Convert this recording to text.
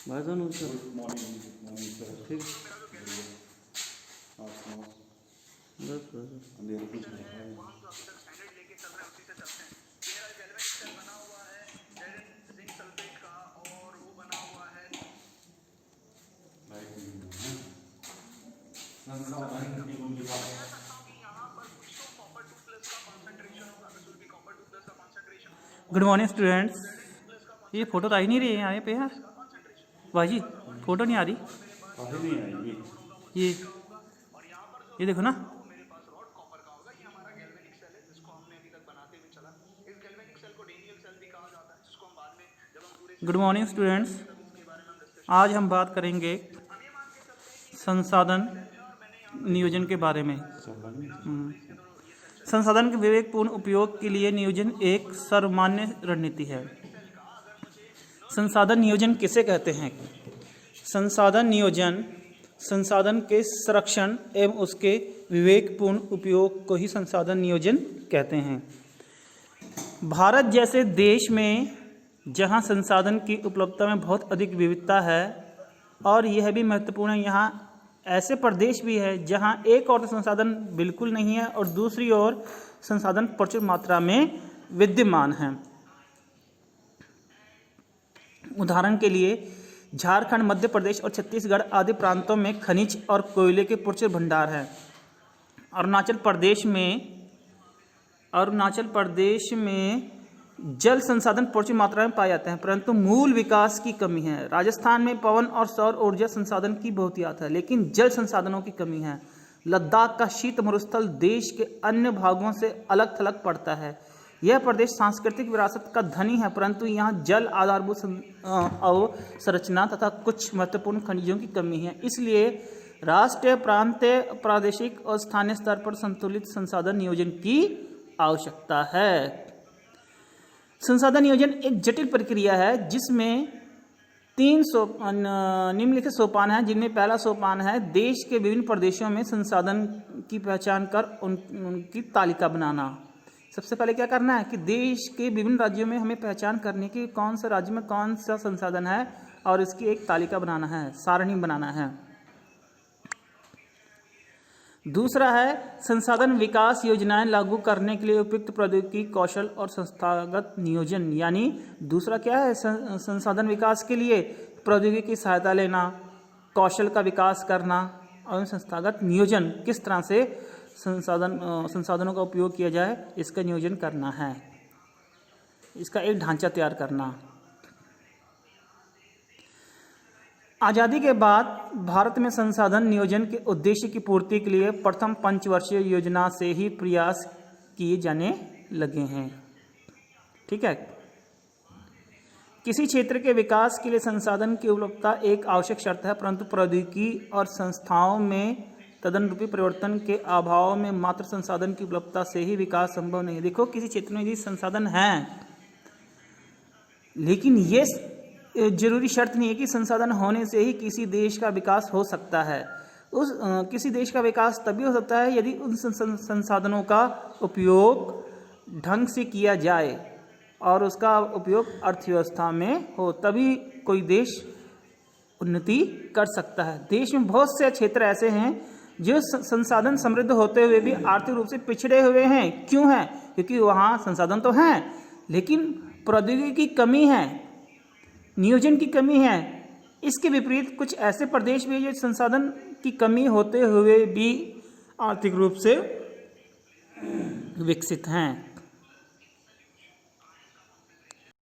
भाईजान हो sir. Morning sir. ठीक। आप सुनाओ। बस बस। अंधेरा कुछ नहीं है। लाइट नहीं है। संसाधन की भूमिका। Good morning students. ये फ़ोटो तो आ ही नहीं रही है यहाँ पे यार। भाई फ़ोटो नहीं आ रही। काहे नहीं आएगी? ये देखो ना। Good morning students. आज हम बात करेंगे संसाधन नियोजन के बारे में। संसाधन के विवेकपूर्ण उपयोग के लिए नियोजन एक सर्वमान्य रणनीति है। संसाधन नियोजन किसे कहते हैं? संसाधन नियोजन संसाधन के संरक्षण एवं उसके विवेकपूर्ण उपयोग को ही संसाधन नियोजन कहते हैं। भारत जैसे देश में जहां संसाधन की उपलब्धता में बहुत अधिक विविधता है, और यह भी महत्वपूर्ण है, यहाँ ऐसे प्रदेश भी है जहां एक ओर संसाधन बिल्कुल नहीं है और दूसरी ओर संसाधन प्रचुर मात्रा में विद्यमान हैं। उदाहरण के लिए झारखंड, मध्य प्रदेश और छत्तीसगढ़ आदि प्रांतों में खनिज और कोयले के प्रचुर भंडार हैं। अरुणाचल प्रदेश में जल संसाधन प्रचुर मात्रा में पाए जाते हैं, परंतु मूल विकास की कमी है। राजस्थान में पवन और सौर ऊर्जा संसाधन की बहुतायत है, लेकिन जल संसाधनों की कमी है। लद्दाख का शीत मरुस्थल देश के अन्य भागों से अलग थलग पड़ता है। यह प्रदेश सांस्कृतिक विरासत का धनी है, परंतु यहाँ जल आधारभूत अवसंरचना तथा कुछ महत्वपूर्ण खनिजों की कमी है। इसलिए राष्ट्रीय, प्रांतीय, प्रादेशिक और स्थानीय स्तर पर संतुलित संसाधन नियोजन की आवश्यकता है। संसाधन नियोजन एक जटिल प्रक्रिया है जिसमें 3 निम्नलिखित सोपान हैं, जिनमें पहला सोपान है देश के विभिन्न प्रदेशों में संसाधन की पहचान कर उनकी तालिका बनाना। सबसे पहले क्या करना है कि देश के विभिन्न राज्यों में हमें पहचान करने की कौन सा राज्य में कौन सा संसाधन है और इसकी एक तालिका बनाना है, सारणी बनाना है। दूसरा है संसाधन विकास योजनाएं लागू करने के लिए उपयुक्त प्रौद्योगिकी, कौशल और संस्थागत नियोजन। यानी दूसरा क्या है, संसाधन विकास के लिए प्रौद्योगिकी की सहायता लेना, कौशल का विकास करना और संस्थागत नियोजन, किस तरह से संसाधनों का उपयोग किया जाए इसका नियोजन करना है, इसका एक ढांचा तैयार करना। आज़ादी के बाद भारत में संसाधन नियोजन के उद्देश्य की पूर्ति के लिए प्रथम पंचवर्षीय योजना से ही प्रयास किए जाने लगे हैं। ठीक है। किसी क्षेत्र के विकास के लिए संसाधन की उपलब्धता एक आवश्यक शर्त है, परंतु प्रौद्योगिकी और संस्थाओं में तदनुरूपी परिवर्तन के अभाव में मात्र संसाधन की उपलब्धता से ही विकास संभव नहीं है। देखो, किसी क्षेत्र में यदि संसाधन हैं, लेकिन ये जरूरी शर्त नहीं है कि संसाधन होने से ही किसी देश का विकास हो सकता है। किसी देश का विकास तभी हो सकता है यदि उन संसाधनों का उपयोग ढंग से किया जाए और उसका उपयोग अर्थव्यवस्था में हो, तभी कोई देश उन्नति कर सकता है। देश में बहुत से क्षेत्र ऐसे हैं जो संसाधन समृद्ध होते हुए भी आर्थिक रूप से पिछड़े हुए हैं। क्यों हैं? क्योंकि वहाँ संसाधन तो हैं, लेकिन प्रौद्योगिकी की कमी है, नियोजन की कमी है। इसके विपरीत कुछ ऐसे प्रदेश भी जो संसाधन की कमी होते हुए भी आर्थिक रूप से विकसित हैं।